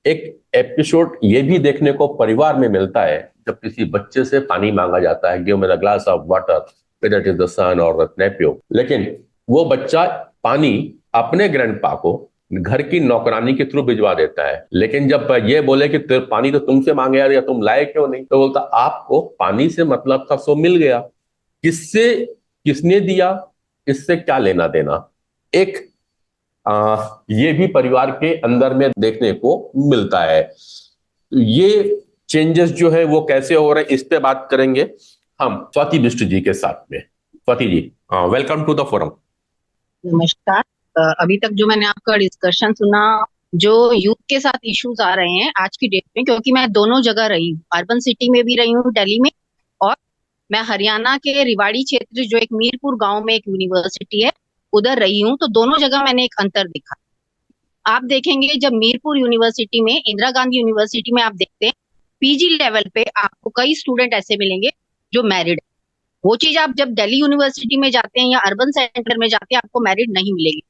एक एपिसोड ये भी देखने को परिवार में मिलता है, जब किसी बच्चे से पानी मांगा जाता है, give me a glass of water, whether it is the sun और नेपियो, लेकिन वो बच्चा पानी अपने ग्रैंडपा को घर की नौकरानी के थ्रू भिजवा देता है। लेकिन जब ये बोले कि पानी तो तुमसे मांगे यार, या तुम लाए क्यों नहीं, तो बोलता आपको पानी से मतलब था, सो मिल गया। किससे, किसने दिया, इससे क्या लेना देना। एक ये भी परिवार के अंदर में देखने को मिलता है। ये चेंजेस जो है वो कैसे हो रहे हैं, इस पे बात करेंगे हम स्वाति बिष्ट जी के साथ में। Swati ji, welcome to the forum. नमस्कार। अभी तक जो मैंने आपका डिस्कशन सुना, जो यूथ के साथ इश्यूज आ रहे हैं आज की डेट में, क्योंकि मैं दोनों जगह रही हूँ, अर्बन सिटी में भी रही हूँ दिल्ली में, और मैं हरियाणा के रेवाड़ी क्षेत्र जो एक मीरपुर गांव में एक यूनिवर्सिटी है उधर रही हूँ। तो दोनों जगह मैंने एक अंतर देखा। आप देखेंगे जब मीरपुर यूनिवर्सिटी में, इंदिरा गांधी यूनिवर्सिटी में आप देखते हैं पीजी लेवल पे आपको कई स्टूडेंट ऐसे मिलेंगे जो मैरिड। वो चीज आप जब दिल्ली यूनिवर्सिटी में जाते हैं या अर्बन सेंटर में जाते हैं आपको मैरिड नहीं मिलेगी।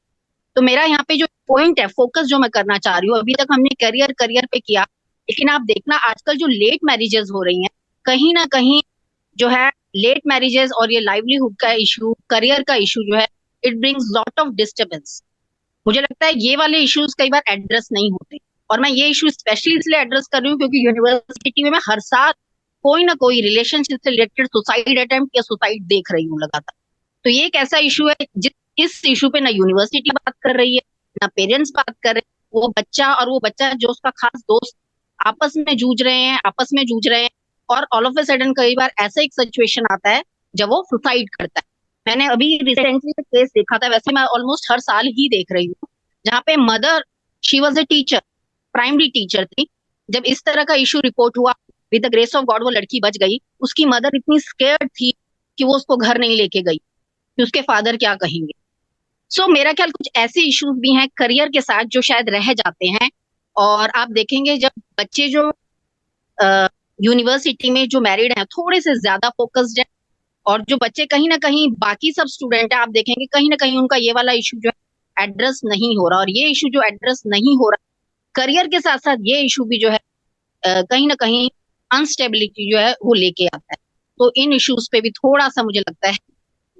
तो मेरा यहाँ पे जो पॉइंट है, फोकस जो मैं करना चाह रही हूँ, अभी तक हमने करियर करियर पे किया, लेकिन आप देखना आजकल जो लेट मैरिजेस हो रही हैं, कहीं ना कहीं जो है लेट मैरिजेस और ये लाइवलीहुड का इशू, करियर का इशू जो है, it brings lot of disturbance. मुझे लगता है ये वाले इश्यूज कई बार एड्रेस नहीं होते। और मैं ये इशू स्पेशली इसलिए एड्रेस कर रही हूँ क्योंकि यूनिवर्सिटी में मैं हर साल कोई ना कोई रिलेशनशिप से रिलेटेड सुसाइड अटेम्प्ट या सुसाइड देख रही हूँ लगातार। तो ये एक ऐसा इशू है जिस इस इशू पे ना यूनिवर्सिटी बात कर रही है, ना पेरेंट्स बात कर रहे हैं। वो बच्चा और वो बच्चा जो उसका खास दोस्त आपस में जूझ रहे हैं, आपस में जूझ रहे हैं, और ऑल ऑफ ए सडन कई बार ऐसा एक सिचुएशन आता है जब वो सुसाइड करता है। मैंने अभी रिसेंटली केस देखा था, वैसे मैं ऑलमोस्ट हर साल ही देख रही हूँ, जहाँ पे mother, she was a teacher, primary teacher थी। जब इस तरह का इशू रिपोर्ट हुआ, with the grace of God वो लड़की बच गई। उसकी मदर इतनी स्केर्ड थी कि वो उसको घर नहीं लेके गई कि उसके फादर क्या कहेंगे। मेरा ख्याल कुछ ऐसे इश्यूज भी हैं करियर के साथ जो शायद रह जाते हैं। और आप देखेंगे जब बच्चे जो यूनिवर्सिटी में जो मैरिड हैं थोड़े से ज्यादा फोकस्ड है, और जो बच्चे कहीं ना कहीं बाकी सब स्टूडेंट है, आप देखेंगे कहीं ना कहीं उनका ये वाला इशू जो है एड्रेस नहीं हो रहा। और ये इशू जो एड्रेस नहीं हो रहा, करियर के साथ साथ ये इशू भी जो है कहीं ना कहीं अनस्टेबिलिटी जो है वो लेके आता है। तो इन इश्यूज पे भी थोड़ा सा मुझे लगता है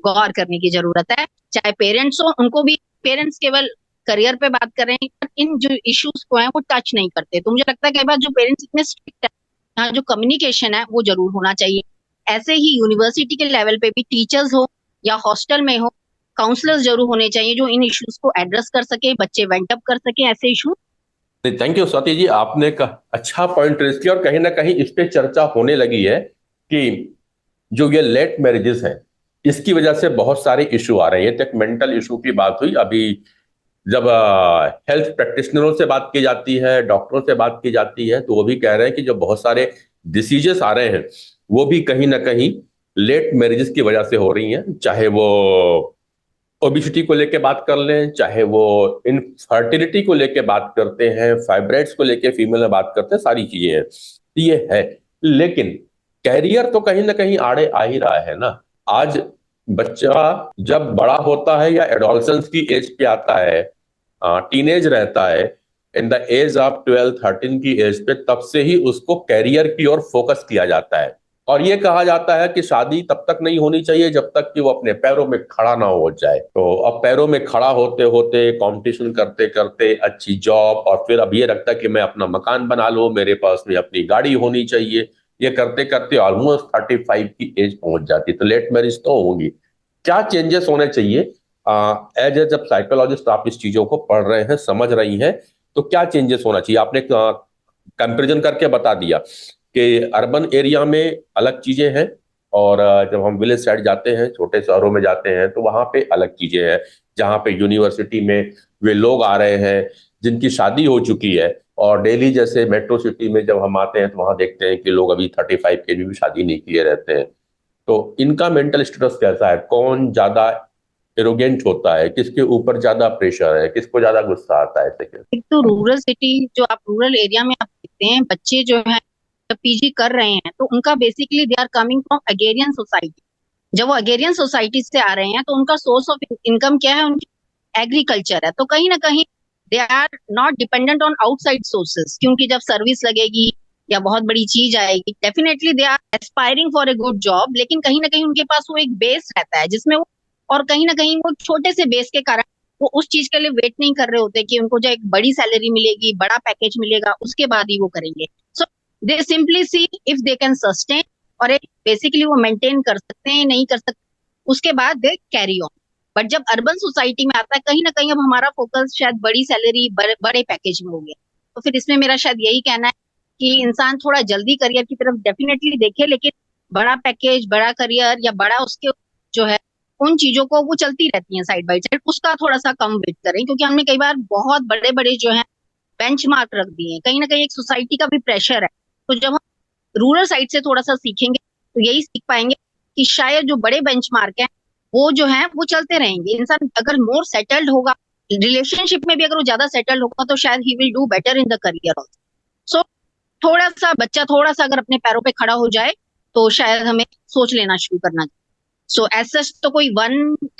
गौर करने की जरूरत है। चाहे पेरेंट्स हो, उनको भी, पेरेंट्स केवल करियर पे बात कर रहे हैं पर इन जो इश्यूज को है वो टच नहीं करते। तो मुझे लगता है कई बार जो पेरेंट्स इतने स्ट्रिक्ट है, यहाँ जो कम्युनिकेशन है वो जरूर होना चाहिए। ऐसे ही यूनिवर्सिटी के लेवल पे भी टीचर्स हो या हॉस्टल में हो, काउंसलर्स जरूर होने चाहिए जो इन इश्यूज को एड्रेस कर सके, बच्चे वेंट अप कर सके ऐसे issue. Thank you Swati ji, आपने का अच्छा पॉइंट रेज किया, और कहीं ना कहीं इस पे चर्चा होने लगी है कि जो ये लेट मैरिजेस हैं, इसकी वजह से बहुत सारे इशू आ रहे हैं। ये तो एक मेंटल इशू की बात हुई। अभी जब हेल्थ प्रैक्टिशनरों से बात की जाती है, डॉक्टरों से बात की जाती है, तो वो भी कह रहे हैं कि जो बहुत सारे डिसीजेस आ रहे हैं वो भी कहीं ना कहीं लेट मैरिजेस की वजह से हो रही हैं। चाहे वो ओबिसिटी को लेके बात कर लें, चाहे वो इनफर्टिलिटी को लेके बात करते हैं, फाइब्राइड्स को लेके फीमेल में बात करते हैं, सारी चीजें हैं। तो ये है, लेकिन कैरियर तो कहीं ना कहीं आड़े आ ही रहा है ना। आज बच्चा जब बड़ा होता है या एडोलसेंस की एज पे आता है, टीनेज रहता है, इन द एज ऑफ 12-13 की एज पे, तब से ही उसको कैरियर की ओर फोकस किया जाता है। और ये कहा जाता है कि शादी तब तक नहीं होनी चाहिए जब तक कि वो अपने पैरों में खड़ा ना हो जाए। तो अब पैरों में खड़ा होते होते, कंपटीशन करते करते, अच्छी जॉब, और फिर अब ये रखता है कि मैं अपना मकान बना लूं, मेरे पास में अपनी गाड़ी होनी चाहिए। ये करते करते ऑलमोस्ट 35 की एज पहुंच जाती है, तो लेट मैरिज तो होगी। क्या चेंजेस होने चाहिए? एज ए जब साइकोलॉजिस्ट आप इस चीजों को पढ़ रहे हैं, समझ रही हैं, तो क्या चेंजेस होना चाहिए? आपने कंपेरिजन करके बता दिया कि अर्बन एरिया में अलग चीजें हैं, और जब हम विलेज साइड जाते हैं, छोटे शहरों में जाते हैं, तो वहां पे अलग चीजें हैं। जहाँ पे यूनिवर्सिटी में वे लोग आ रहे हैं जिनकी शादी हो चुकी है, और दिल्ली जैसे मेट्रो सिटी में जब हम आते हैं तो वहां देखते हैं कि लोग अभी 35 के भी शादी नहीं किए रहते हैं। तो इनका मेंटल स्टेटस कैसा है? कौन ज्यादा एरोगेंट होता है? किसके ऊपर ज्यादा प्रेशर है? किसको ज्यादा गुस्सा आता है? ऐसे कैसे? एक तो रूरल सिटी, जो आप रूरल एरिया में आप देखते हैं बच्चे जो है जब पीजी कर रहे हैं तो उनका basically they are coming from agrarian society. जब वो अगेरियन सोसाइटी से आ रहे हैं तो उनका सोर्स ऑफ इनकम क्या है, उनकी एग्रीकल्चर है। तो कहीं ना कहीं they are not dependent on outside sources, क्योंकि जब सर्विस लगेगी या बहुत बड़ी चीज आएगी, definitely they are aspiring for a good job, लेकिन कहीं ना कहीं उनके पास वो एक बेस रहता है जिसमें वो, और कहीं ना कहीं वो छोटे से बेस के कारण वो उस चीज के लिए वेट नहीं कर रहे होते कि उनको जो एक बड़ी सैलरी मिलेगी, बड़ा पैकेज मिलेगा, उसके बाद ही वो करेंगे। So they simply see if they can sustain, और एक बेसिकली वो मेंटेन कर सकते हैं, नहीं कर सकते, उसके बाद दे कैरी ऑन। बट जब अर्बन सोसाइटी में आता है, कहीं ना कहीं अब हमारा फोकस शायद बड़ी सैलरी, बड़े पैकेज में हो गया। तो फिर इसमें मेरा शायद यही कहना है कि इंसान थोड़ा जल्दी करियर की तरफ डेफिनेटली देखे, लेकिन बड़ा पैकेज, बड़ा करियर या बड़ा उसके जो है उन चीजों को, वो चलती रहती हैं साइड बाय साइड, उसका थोड़ा सा कम वेट करें, क्योंकि हमने कई बार बहुत बड़े बड़े जो है बेंचमार्क रख दिए हैं। कहीं ना कहीं एक सोसाइटी का भी प्रेशर है। तो जब हम रूरल साइड से थोड़ा सा सीखेंगे तो यही सीख पाएंगे कि शायद जो बड़े बेंचमार्क हैं वो जो है वो चलते रहेंगे। इंसान अगर मोर सेटल्ड होगा रिलेशनशिप में भी, अगर वो ज्यादा सेटल्ड होगा, तो शायद he will do better in the career also. So थोड़ा सा बच्चा थोड़ा सा अगर अपने पैरों पे खड़ा हो जाए तो शायद हमें सोच लेना शुरू करना चाहिए। सो ऐसा तो कोई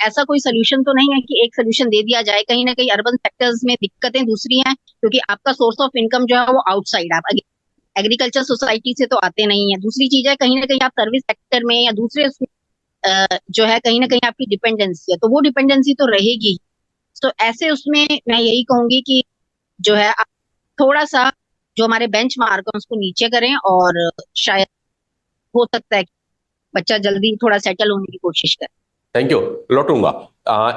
ऐसा कोई सोल्यूशन तो नहीं है कि एक सोल्यूशन दे दिया जाए। कहीं ना कहीं अर्बन सेक्टर्स में दिक्कतें दूसरी हैं, क्योंकि आपका सोर्स ऑफ इनकम जो है वो आउटसाइड, आप एग्रीकल्चर सोसाइटी से तो आते नहीं है। दूसरी चीज है, कहीं ना कहीं आप सर्विस सेक्टर में या दूसरे जो है कहीं ना कहीं आपकी डिपेंडेंसी है, तो वो डिपेंडेंसी तो रहेगी। तो ऐसे उसमें मैं यही कहूंगी कि जो है आप थोड़ा सा जो हमारे बेंच मार्क है उसको नीचे करें, और शायद हो सकता है कि बच्चा जल्दी थोड़ा सेटल होने की कोशिश करे। Thank you. लौटूंगा।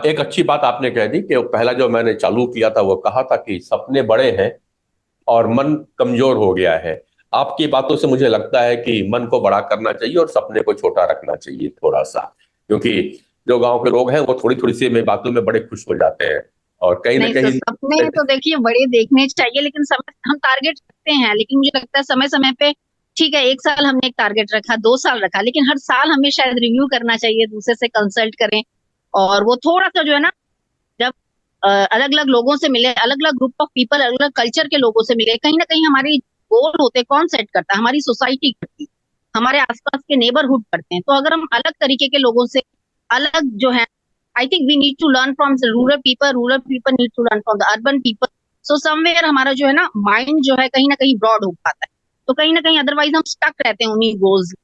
एक अच्छी बात आपने कह दी कि पहला जो मैंने चालू किया था वो कहा था कि सपने बड़े हैं और मन कमजोर हो गया है। आपकी बातों से मुझे लगता है कि मन को बड़ा करना चाहिए और सपने को छोटा रखना चाहिए थोड़ा सा, क्योंकि जो गांव के लोग हैं वो थोड़ी थोड़ी सी में बातों में बड़े खुश हो जाते हैं और कहीं ना नहीं, तो कहीं। सपने तो देखिए बड़े देखने चाहिए, लेकिन समय हम टारगेट रखते हैं, लेकिन मुझे लगता है समय समय पे, ठीक है, एक साल हमने एक टारगेट रखा, 2 साल रखा, लेकिन हर साल हमें शायद रिव्यू करना चाहिए, दूसरे से कंसल्ट करें। और वो थोड़ा सा जो है ना, जब अलग अलग लोगों से मिले, अलग अलग ग्रुप ऑफ पीपल, अलग अलग कल्चर के लोगों से मिले, कहीं ना कहीं हमारी गोल होते हैं, कौन सेट करता है, हमारी सोसाइटी करती है, हमारे आसपास के नेबरहुड करते हैं। तो अगर हम अलग तरीके के लोगों से अलग जो है, I think we need to learn from rural people need to learn from the urban people. So somewhere हमारा जो है ना माइंड जो है कहीं ना कहीं ब्रॉड हो पाता है। तो कहीं ना कहीं अदरवाइज हम स्टक रहते हैं उन्हीं गोल्स।